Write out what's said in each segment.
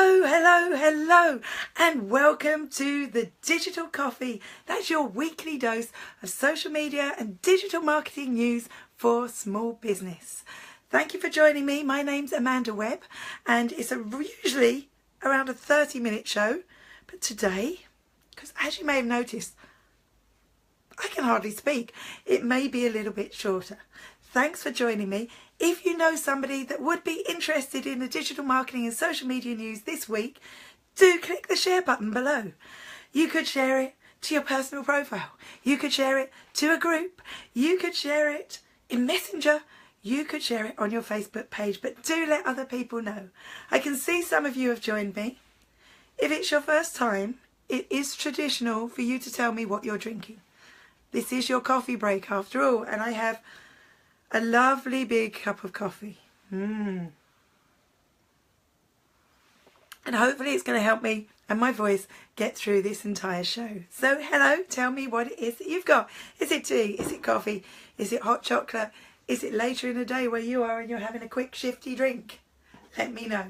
Hello, hello, hello, and welcome to the Digital Coffee. That's your weekly dose of social media and digital marketing news for small business. Thank you for joining me. My name's Amanda Webb, and it's usually around a 30-minute show. But today, because as you may have noticed, I can hardly speak. It may be a little bit shorter. Thanks for joining me. If you know somebody that would be interested in the digital marketing and social media news this week, do click the share button below. You could share it to your personal profile. You could share it to a group. You could share it in Messenger. You could share it on your Facebook page, but do let other people know. I can see some of you have joined me. If it's your first time, it is traditional for you to tell me what you're drinking. This is your coffee break after all, and I have a lovely big cup of coffee. And hopefully it's going to help me and my voice get through this entire show. So hello, tell me what it is that you've got. Is it tea? Is it coffee? Is it hot chocolate? Is it later in the day where you are and you're having a quick shifty drink? Let me know.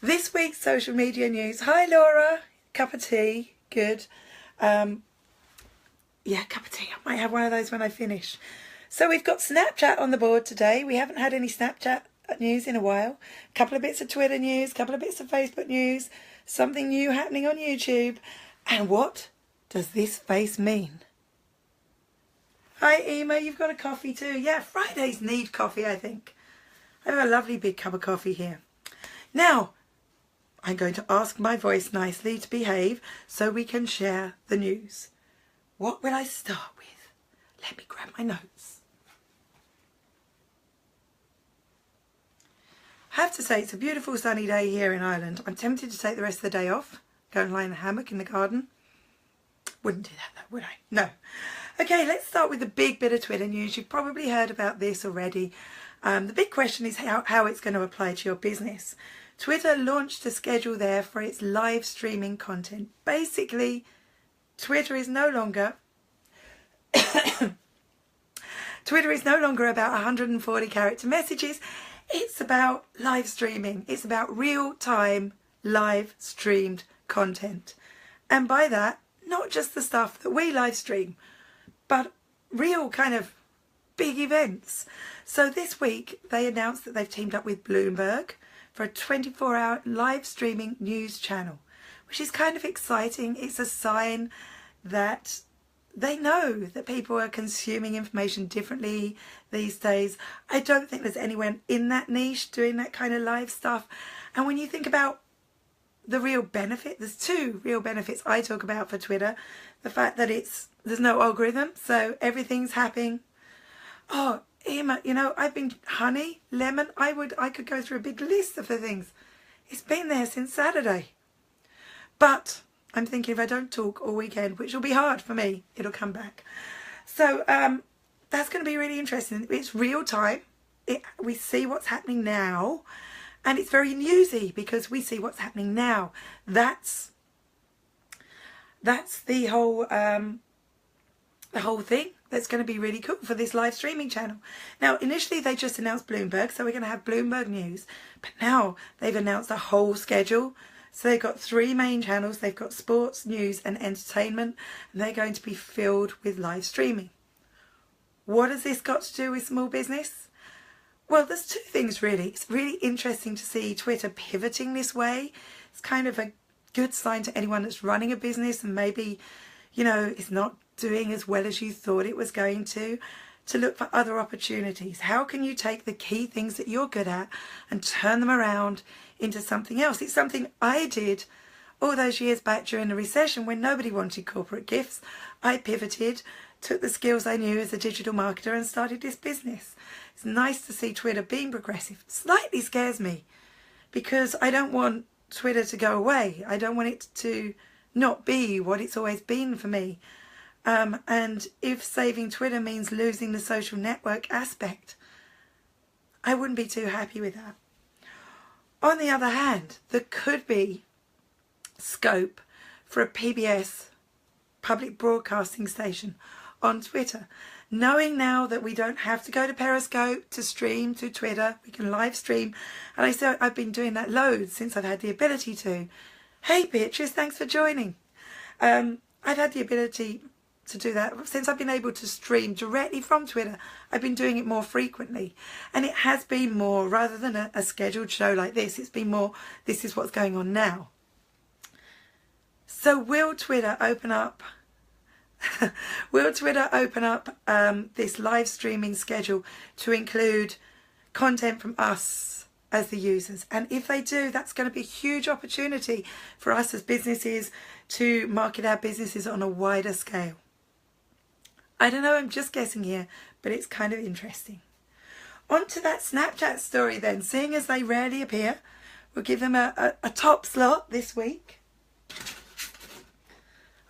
This week's social media news. Hi Laura, cup of tea, good. Yeah, cup of tea. I might have one of those when I finish. So we've got Snapchat on the board today. We haven't had any Snapchat news in a while. A couple of bits of Twitter news, a couple of bits of Facebook news, something new happening on YouTube. And what does this face mean? Hi Ema, you've got a coffee too. Yeah, Fridays need coffee, I think. I have a lovely big cup of coffee here. Now, I'm going to ask my voice nicely to behave so we can share the news. What will I start with? Let me grab my notes. I have to say, it's a beautiful sunny day here in Ireland. I'm tempted to take the rest of the day off, go and lie in the hammock in the garden. Wouldn't do that though, would I? No. Okay, let's start with the big bit of Twitter news. You've probably heard about this already. The big question is how it's going to apply to your business. Twitter launched a schedule there for its live streaming content. Basically, Twitter is no longer about 140 character messages. It's about live streaming. It's about real-time live streamed content. And by that, not just the stuff that we live stream, but real kind of big events. So this week they announced that they've teamed up with Bloomberg for a 24-hour live streaming news channel, which is kind of exciting. It's a sign that they know that people are consuming information differently these days. I don't think there's anyone in that niche doing that kind of live stuff. And when you think about the real benefit, there's two real benefits I talk about for Twitter. The fact that there's no algorithm, so everything's happening. Oh, Emma, you know, I've been honey, lemon. I could go through a big list of the things. It's been there since Saturday. But I'm thinking if I don't talk all weekend, which will be hard for me, it'll come back. So that's going to be really interesting. It's real time. We see what's happening now. And it's very newsy because we see what's happening now. That's the whole thing. That's going to be really cool for this live streaming channel. Now, initially they just announced Bloomberg, so we're going to have Bloomberg News. But now they've announced a whole schedule. So they've got 3 main channels. They've got sports, news and entertainment. And they're going to be filled with live streaming. What has this got to do with small business? Well, there's 2 things really. It's really interesting to see Twitter pivoting this way. It's kind of a good sign to anyone that's running a business and maybe, you know, it's not doing as well as you thought it was going to look for other opportunities. How can you take the key things that you're good at and turn them around into something else? It's something I did all those years back during the recession when nobody wanted corporate gifts. I pivoted, took the skills I knew as a digital marketer and started this business. It's nice to see Twitter being progressive. Slightly scares me because I don't want Twitter to go away. I don't want it to not be what it's always been for me. And if saving Twitter means losing the social network aspect, I wouldn't be too happy with that. On the other hand, there could be scope for a PBS, public broadcasting station, on Twitter. knowing now that we don't have to go to Periscope to stream to Twitter, we can live stream, and I've been doing that loads since I've had the ability to. Hey Beatrice, thanks for joining. I've had the ability to do that since I've been able to stream directly from Twitter. I've been doing it more frequently, and it has been more, rather than a scheduled show like this, it's been more, this is what's going on now. So will Twitter open up this live streaming schedule to include content from us as the users? And if they do, that's going to be a huge opportunity for us as businesses to market our businesses on a wider scale. I don't know, I'm just guessing here, but it's kind of interesting. On to that Snapchat story then. Seeing as they rarely appear, we'll give them a top slot this week.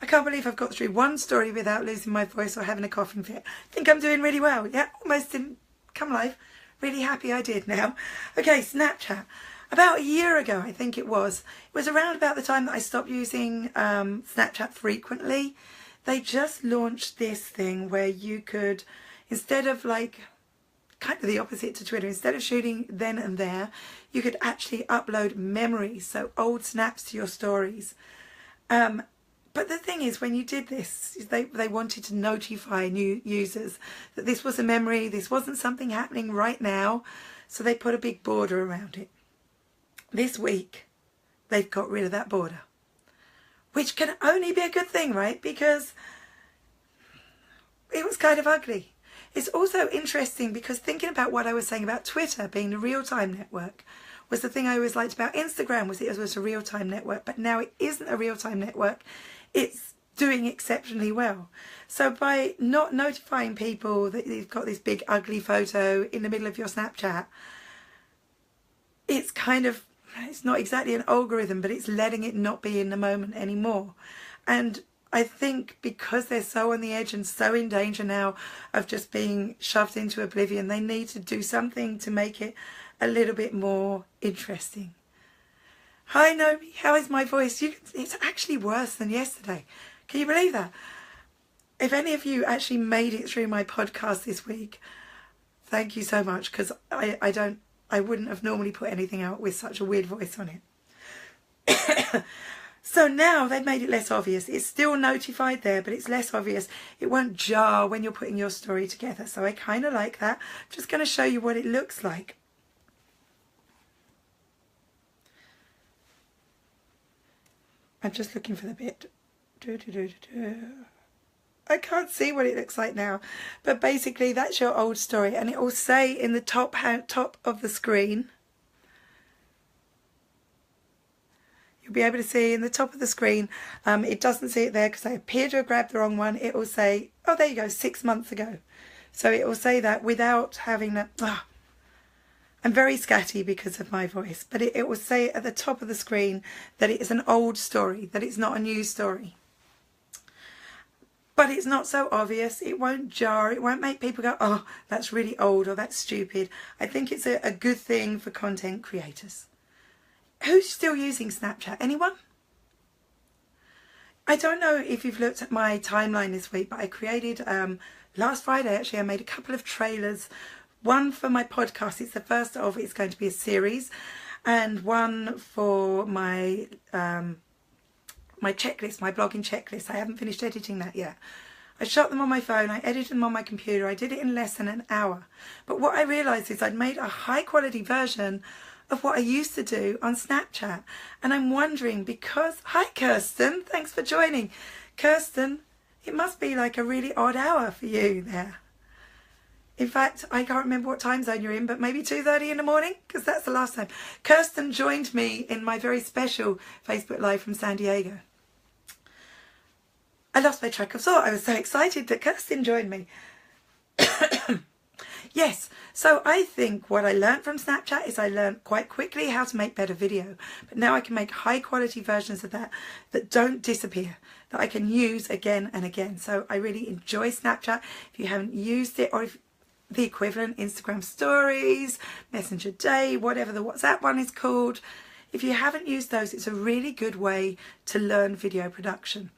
I can't believe I've got through one story without losing my voice or having a coughing fit. I think I'm doing really well. Yeah, almost didn't come live. Really happy I did now. Okay, Snapchat. About a year ago, I think it was around about the time that I stopped using Snapchat frequently. They just launched this thing where you could, instead of like, kind of the opposite to Twitter, instead of shooting then and there, you could actually upload memories, so old snaps to your stories. But the thing is, when you did this, they wanted to notify new users that this was a memory, this wasn't something happening right now, so they put a big border around it. This week, they've got rid of that border, which can only be a good thing, right? Because it was kind of ugly. It's also interesting because thinking about what I was saying about Twitter being the real-time network was the thing I always liked about Instagram, was it was a real-time network, but now it isn't a real-time network. It's doing exceptionally well. So by not notifying people that you've got this big ugly photo in the middle of your Snapchat, it's kind of, it's not exactly an algorithm, but it's letting it not be in the moment anymore. And I think because they're so on the edge and so in danger now of just being shoved into oblivion, they need to do something to make it a little bit more interesting. Hi Nomi, how is my voice? It's actually worse than yesterday. Can you believe that? If any of you actually made it through my podcast this week, thank you so much, because I wouldn't have normally put anything out with such a weird voice on it. So now they've made it less obvious. It's still notified there, but it's less obvious. It won't jar when you're putting your story together. So I kind of like that. I'm just going to show you what it looks like. I'm just looking for the bit. I can't see what it looks like now, but basically that's your old story, and it will say in the top of the screen. You'll be able to see in the top of the screen. It doesn't see it there because I appear to have grabbed the wrong one. It will say, oh, there you go, 6 months ago. So it will say that without having that. Oh, I'm very scatty because of my voice, but it will say at the top of the screen that it is an old story, that it's not a new story. But it's not so obvious. It won't jar. It won't make people go, oh, that's really old or that's stupid. I think it's a good thing for content creators. Who's still using Snapchat? Anyone? I don't know if you've looked at my timeline this week, but I created, last Friday actually, I made a couple of trailers. One for my podcast, it's the first of, it's going to be a series, and one for my my checklist, my blogging checklist. I haven't finished editing that yet. I shot them on my phone, I edited them on my computer, I did it in less than an hour. But what I realised is I'd made a high quality version of what I used to do on Snapchat. And I'm wondering, because, hi Kirsten, thanks for joining. Kirsten, it must be like a really odd hour for you there. In fact, I can't remember what time zone you're in, but maybe 2:30 in the morning, because that's the last time. Kirsten joined me in my very special Facebook Live from San Diego. I lost my track of thought. I was so excited that Kirsten joined me. Yes, so I think what I learned from Snapchat is I learned quite quickly how to make better video. But now I can make high quality versions of that don't disappear, that I can use again and again. So I really enjoy Snapchat. If you haven't used it, or if the equivalent, Instagram stories, Messenger Day, whatever the WhatsApp one is called, if you haven't used those, it's a really good way to learn video production.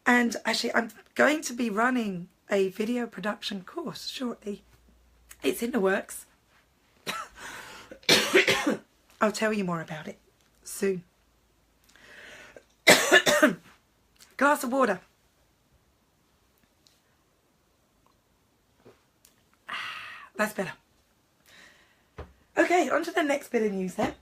And actually, I'm going to be running a video production course shortly. It's in the works. I'll tell you more about it soon. Glass of water. That's better. Okay, on to the next bit of news then.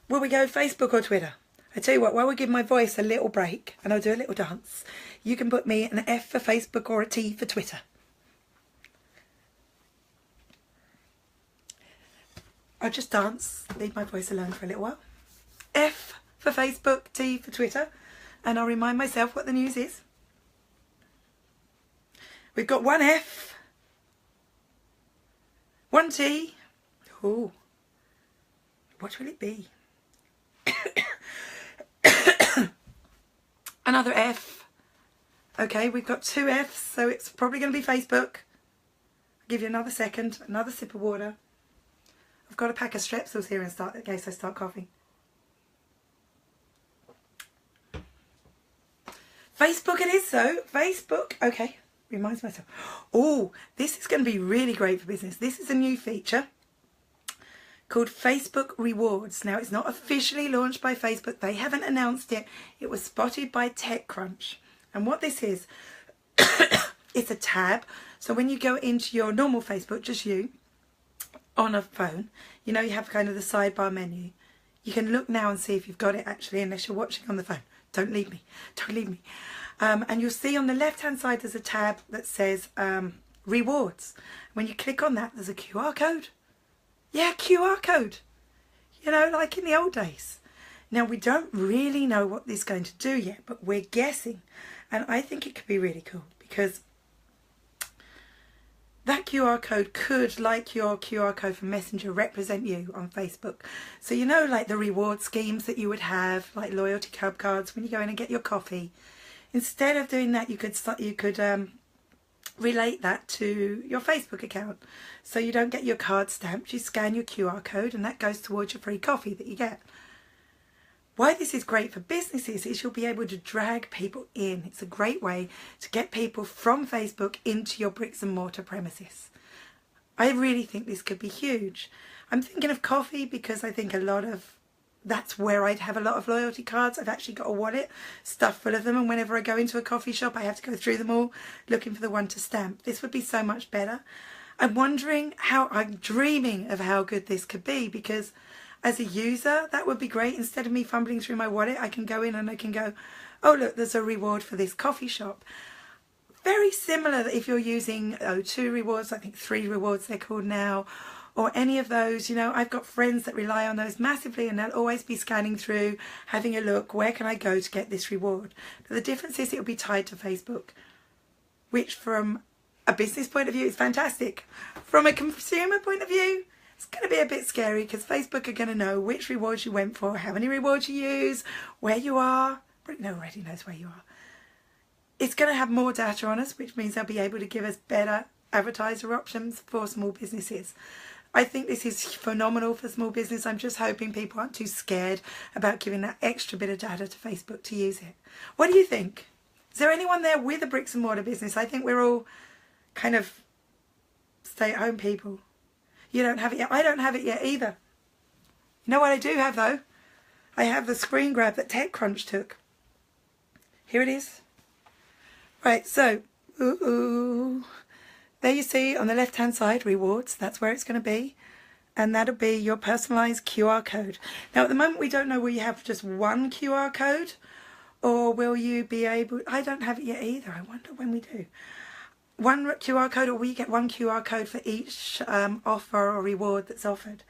Will we go Facebook or Twitter? I tell you what, while we give my voice a little break and I'll do a little dance, you can put me an F for Facebook or a T for Twitter. I'll just dance, leave my voice alone for a little while. F for Facebook, T for Twitter, and I'll remind myself what the news is. We've got one F, one T. Oh, what will it be? Another F. Okay, we've got two Fs, so it's probably going to be Facebook. I'll give you another second, another sip of water. I've got a pack of Strepsils here in case I start coughing. Facebook it is, so Facebook. Okay, reminds myself. Oh, this is going to be really great for business. This is a new feature called Facebook Rewards. Now, it's not officially launched by Facebook. They haven't announced it. It was spotted by TechCrunch. And what this is, it's a tab. So when you go into your normal Facebook, just you, on a phone, you know, you have kind of the sidebar menu. You can look now and see if you've got it actually, unless you're watching on the phone. Don't leave me. Don't leave me. And you'll see on the left-hand side there's a tab that says Rewards. When you click on that, there's a QR code. Yeah, QR code. You know, like in the old days. Now, we don't really know what this is going to do yet, but we're guessing. And I think it could be really cool because that QR code could, like your QR code for Messenger, represent you on Facebook. So, you know, like the reward schemes that you would have, like loyalty club cards when you go in and get your coffee. Instead of doing that, you could relate that to your Facebook account. So you don't get your card stamped, you scan your QR code and that goes towards your free coffee that you get. Why this is great for businesses is you'll be able to drag people in. It's a great way to get people from Facebook into your bricks and mortar premises. I really think this could be huge. I'm thinking of coffee because I think that's where I'd have a lot of loyalty cards. I've actually got a wallet stuffed full of them, and whenever I go into a coffee shop I have to go through them all looking for the one to stamp. This would be so much better. I'm dreaming of how good this could be, because as a user that would be great. Instead of me fumbling through my wallet, I can go in and I can go, oh look, there's a reward for this coffee shop. Very similar if you're using O2 rewards, I think 3 rewards they're called now, or any of those. You know, I've got friends that rely on those massively and they'll always be scanning through, having a look, where can I go to get this reward? But the difference is it'll be tied to Facebook, which from a business point of view is fantastic. From a consumer point of view, it's going to be a bit scary because Facebook are going to know which rewards you went for, how many rewards you use, where you are. Britain already knows where you are. It's going to have more data on us, which means they'll be able to give us better advertiser options for small businesses. I think this is phenomenal for small business. I'm just hoping people aren't too scared about giving that extra bit of data to Facebook to use it. What do you think? Is there anyone there with a bricks and mortar business? I think we're all kind of stay-at-home people. You don't have it yet. I don't have it yet either. You know what I do have though? I have the screen grab that TechCrunch took. Here it is. Right, so, there you see on the left-hand side, rewards. That's where it's going to be. And that'll be your personalised QR code. Now, at the moment, we don't know, will you have just one QR code? Or will you be able... I don't have it yet either. I wonder when we do. One QR code, or will you get one QR code for each offer or reward that's offered?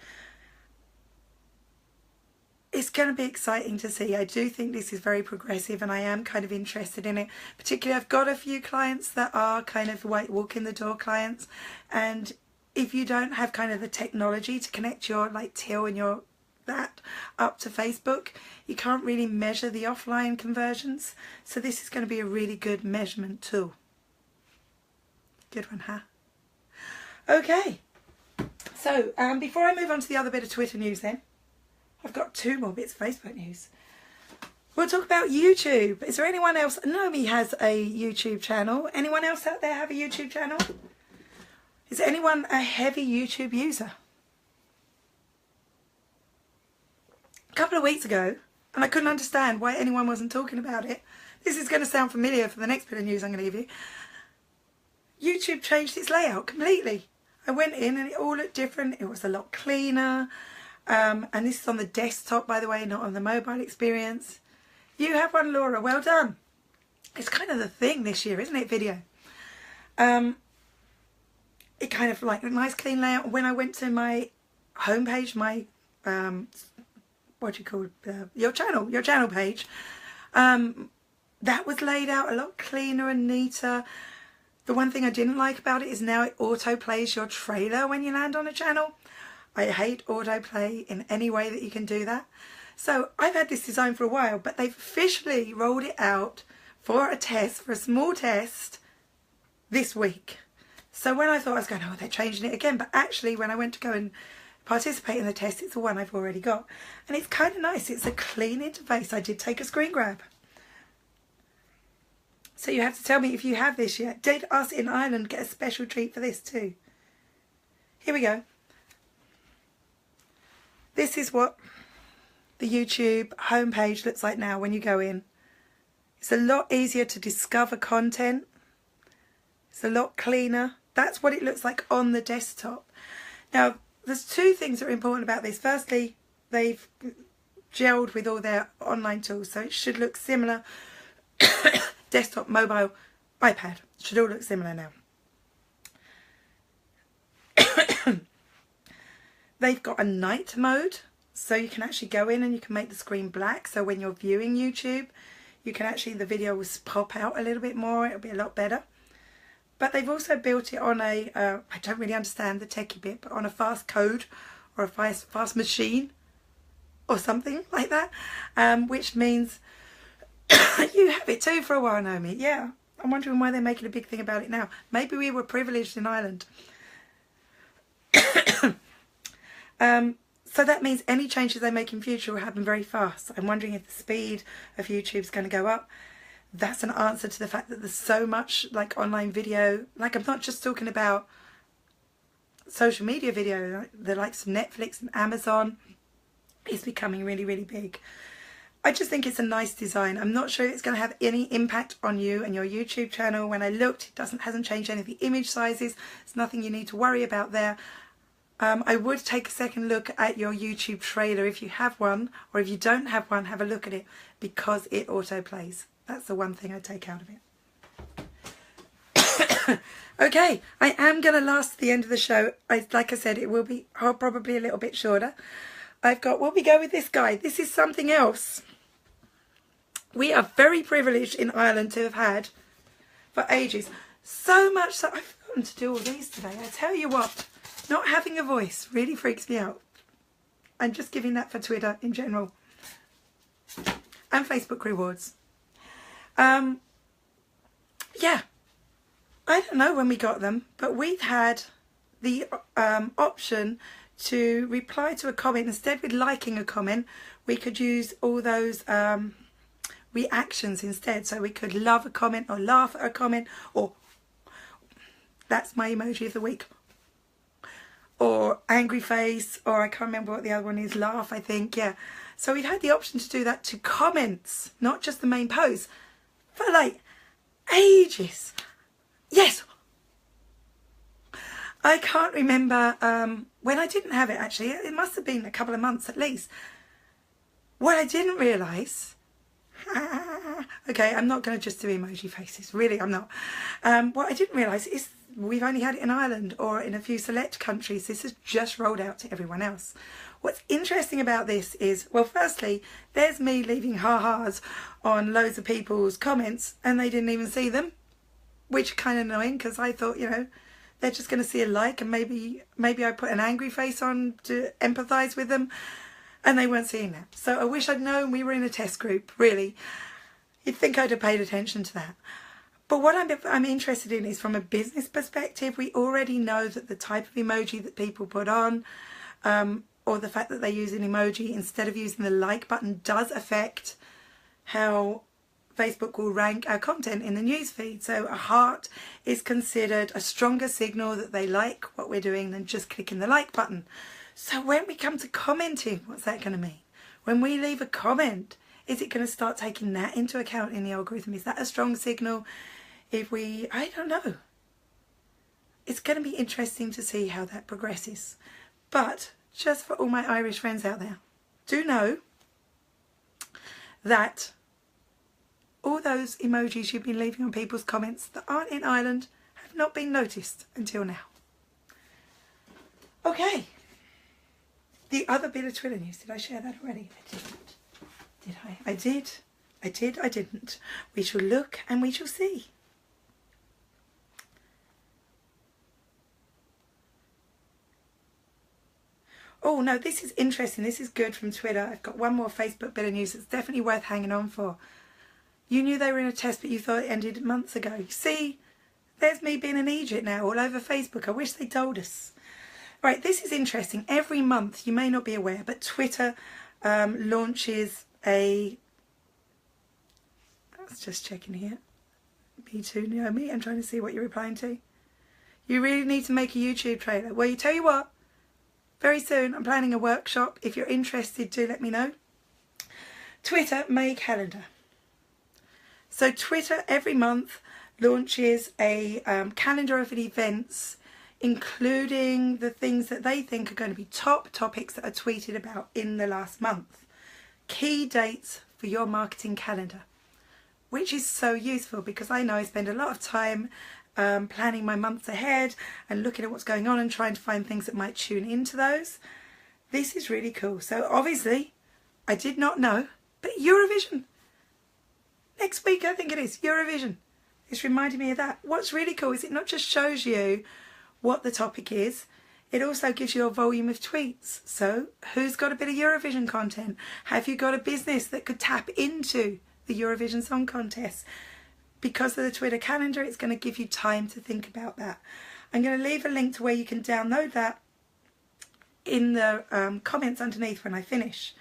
It's going to be exciting to see. I do think this is very progressive and I am kind of interested in it. Particularly, I've got a few clients that are kind of walk in the door clients, and if you don't have kind of the technology to connect your like till and your that up to Facebook, you can't really measure the offline conversions. So this is going to be a really good measurement tool. Good one, huh? Okay. So before I move on to the other bit of Twitter news then, I've got 2 more bits of Facebook news. We'll talk about YouTube. Is there anyone else? Naomi has a YouTube channel. Anyone else out there have a YouTube channel? Is anyone a heavy YouTube user? A couple of weeks ago, and I couldn't understand why anyone wasn't talking about it. This is going to sound familiar for the next bit of news I'm going to give you. YouTube changed its layout completely. I went in and it all looked different. It was a lot cleaner. And this is on the desktop, by the way, not on the mobile experience. You have one, Laura. Well done. It's kind of the thing this year, isn't it, video? It kind of like a nice clean layout. When I went to my homepage, my what do you call it? Your channel page, that was laid out a lot cleaner and neater. The one thing I didn't like about it is now it auto plays your trailer when you land on a channel. I hate autoplay in any way that you can do that. So I've had this design for a while, but they've officially rolled it out for a test, for a small test this week. So when I thought I was going, oh, they're changing it again, but actually when I went to go and participate in the test, it's the one I've already got. And it's kind of nice. It's a clean interface. I did take a screen grab. So you have to tell me if you have this yet. Did us in Ireland get a special treat for this too? Here we go. This is what the YouTube homepage looks like now when you go in. It's a lot easier to discover content. It's a lot cleaner. That's what it looks like on the desktop. Now, there's two things that are important about this. Firstly, they've gelled with all their online tools, so it should look similar. Desktop, mobile, iPad, should all look similar now. They've got a night mode, so you can actually go in and you can make the screen black. So when you're viewing YouTube, you can actually, the video will pop out a little bit more. It'll be a lot better. But they've also built it on a, I don't really understand the techie bit, but on a fast code or a fast machine or something like that, which means you have it too for a while, Naomi. Yeah, I'm wondering why they're making a big thing about it now. Maybe we were privileged in Ireland. So that means any changes they make in future will happen very fast. I'm wondering if the speed of YouTube is going to go up. That's an answer to the fact that there's so much like online video. Like, I'm not just talking about social media video. The likes of Netflix and Amazon is becoming really, really big. I just think it's a nice design. I'm not sure it's going to have any impact on you and your YouTube channel. When I looked, it hasn't changed any of the image sizes. There's nothing you need to worry about there. I would take a second look at your YouTube trailer if you have one, or if you don't have one, have a look at it, because it auto plays. That's the one thing I take out of it. Okay, I am going to last the end of the show. Like I said, it will be probably a little bit shorter. Will we go with this guy? This is something else. We are very privileged in Ireland to have had for ages. So much so I've forgotten to do all these today. I tell you what, not having a voice really freaks me out. I'm just giving that for Twitter in general. And Facebook rewards. Yeah, I don't know when we got them, but we've had the option to reply to a comment. Instead of liking a comment, we could use all those reactions instead. So we could love a comment or laugh at a comment, or that's my emoji of the week, or angry face, or I can't remember what the other one is, laugh, I think. Yeah, so we've had the option to do that to comments, not just the main post, for like ages. Yes, I can't remember when I didn't have it. Actually, it must have been a couple of months at least. What I didn't realise, okay, I'm not going to just do emoji faces, really I'm not. What I didn't realise is we've only had it in Ireland or in a few select countries. This has just rolled out to everyone else. What's interesting about this is, well, firstly, there's me leaving ha-has on loads of people's comments and they didn't even see them, which is kind of annoying, because I thought, you know, they're just going to see a like and maybe I put an angry face on to empathise with them, and they weren't seeing that. So I wish I'd known we were in a test group, really. You'd think I'd have paid attention to that. But what I'm interested in is from a business perspective. We already know that the type of emoji that people put on, or the fact that they use an emoji instead of using the like button, does affect how Facebook will rank our content in the newsfeed. So a heart is considered a stronger signal that they like what we're doing than just clicking the like button. So when we come to commenting, what's that going to mean? When we leave a comment, is it going to start taking that into account in the algorithm? Is that a strong signal? If we, I don't know. It's going to be interesting to see how that progresses. But just for all my Irish friends out there, do know that all those emojis you've been leaving on people's comments that aren't in Ireland have not been noticed until now. Okay. The other bit of Twitter news, did I share that already? I didn't. Did I? I did. I did. I didn't. We shall look and we shall see. Oh no, this is interesting. This is good from Twitter. I've got one more Facebook bit of news that's definitely worth hanging on for. You knew they were in a test, but you thought it ended months ago. You see, there's me being an Egypt now all over Facebook. I wish they told us. Right, this is interesting. Every month, you may not be aware, but Twitter launches a... I was just checking here. Me too, Naomi. I'm trying to see what you're replying to. You really need to make a YouTube trailer. Well, you tell you what. Very soon, I'm planning a workshop. If you're interested, do let me know. Twitter May Calendar. So Twitter every month launches a calendar of events, including the things that they think are going to be top topics that are tweeted about in the last month. Key dates for your marketing calendar, which is so useful because I know I spend a lot of time planning my months ahead and looking at what's going on and trying to find things that might tune into those. This is really cool. So obviously, I did not know, but Eurovision. Next week, I think it is, Eurovision. It's reminding me of that. What's really cool is it not just shows you what the topic is, it also gives you a volume of tweets. So who's got a bit of Eurovision content? Have you got a business that could tap into the Eurovision Song Contest? Because of the Twitter calendar, it's going to give you time to think about that. I'm going to leave a link to where you can download that in the comments underneath when I finish.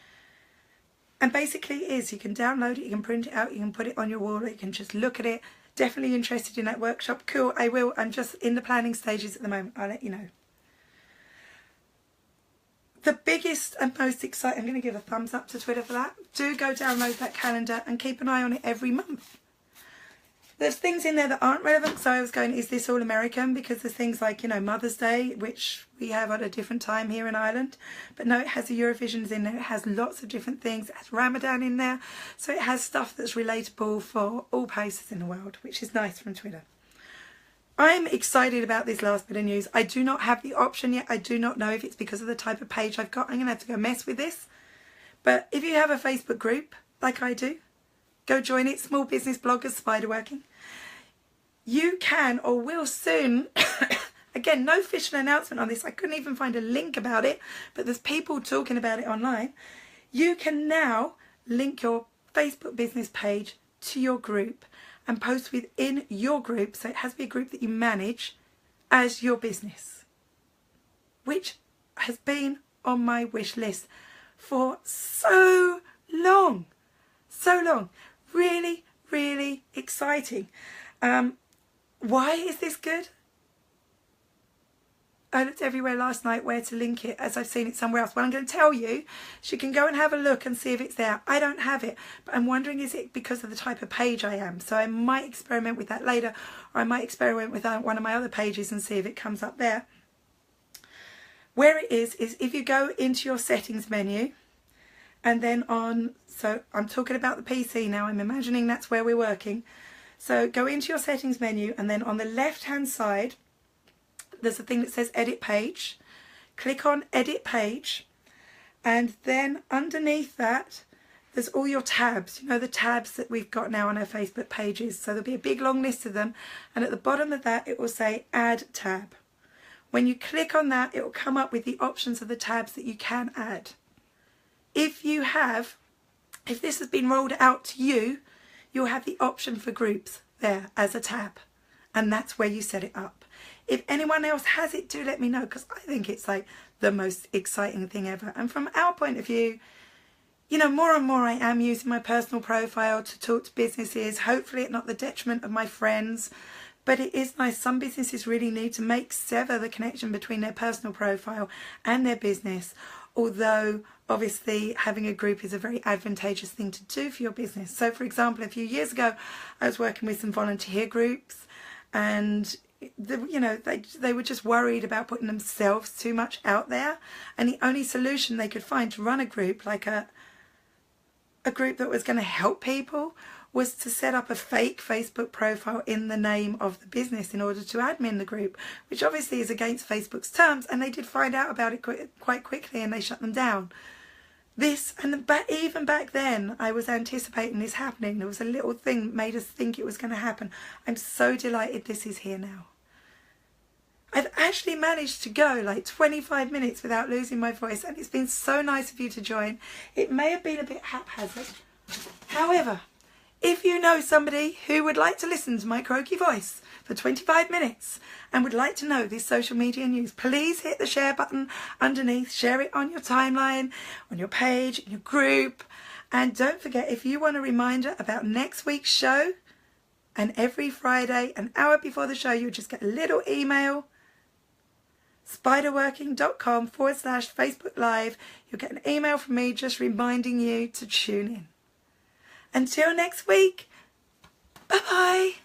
And basically it is, you can download it, you can print it out, you can put it on your wall, or you can just look at it. Definitely interested in that workshop. Cool, I will. I'm just in the planning stages at the moment. I'll let you know. The biggest and most exciting, I'm going to give a thumbs up to Twitter for that. Do go download that calendar and keep an eye on it every month. There's things in there that aren't relevant, so I was going, is this all American? Because there's things like, you know, Mother's Day, which we have at a different time here in Ireland. But no, it has the Eurovisions in there. It has lots of different things. It has Ramadan in there. So it has stuff that's relatable for all places in the world, which is nice from Twitter. I'm excited about this last bit of news. I do not have the option yet. I do not know if it's because of the type of page I've got. I'm going to have to go mess with this. But if you have a Facebook group, like I do, go join it, Small Business Bloggers Spiderworking. You can or will soon, again, no official announcement on this. I couldn't even find a link about it, but there's people talking about it online. You can now link your Facebook business page to your group and post within your group, so it has to be a group that you manage as your business, which has been on my wish list for so long. So long. Really, really exciting. Why is this good? I looked everywhere last night where to link it, as I've seen it somewhere else. Well, I'm going to tell you, so you can go and have a look and see if it's there. I don't have it, but I'm wondering, is it because of the type of page I am? So I might experiment with that later, or I might experiment with one of my other pages and see if it comes up there. Where it is if you go into your settings menu, and then on, so I'm talking about the PC now, I'm imagining that's where we're working. So go into your settings menu, and then on the left hand side there's a thing that says edit page. Click on edit page, and then underneath that there's all your tabs, you know, the tabs that we've got now on our Facebook pages. So there'll be a big long list of them, and at the bottom of that it will say add tab. When you click on that, it will come up with the options of the tabs that you can add. If this has been rolled out to you, you'll have the option for groups there as a tab, and that's where you set it up. If anyone else has it, do let me know, because I think it's like the most exciting thing ever. And from our point of view, you know, more and more I am using my personal profile to talk to businesses, hopefully at not the detriment of my friends. But it is nice. Some businesses really need to sever the connection between their personal profile and their business. Although, obviously, having a group is a very advantageous thing to do for your business. So, for example, a few years ago, I was working with some volunteer groups, and you know, they were just worried about putting themselves too much out there. And the only solution they could find to run a group, like a group that was going to help people, was to set up a fake Facebook profile in the name of the business in order to admin the group, which obviously is against Facebook's terms, and they did find out about it quite quickly and they shut them down. Even back then, I was anticipating this happening. There was a little thing that made us think it was going to happen. I'm so delighted this is here now. I've actually managed to go like 25 minutes without losing my voice, and it's been so nice of you to join. It may have been a bit haphazard. However, if you know somebody who would like to listen to my croaky voice for 25 minutes and would like to know this social media news, please hit the share button underneath. Share it on your timeline, on your page, in your group. And don't forget, if you want a reminder about next week's show, and every Friday, an hour before the show, you'll just get a little email. spiderworking.com/Facebook Live. You'll get an email from me just reminding you to tune in. Until next week, bye-bye.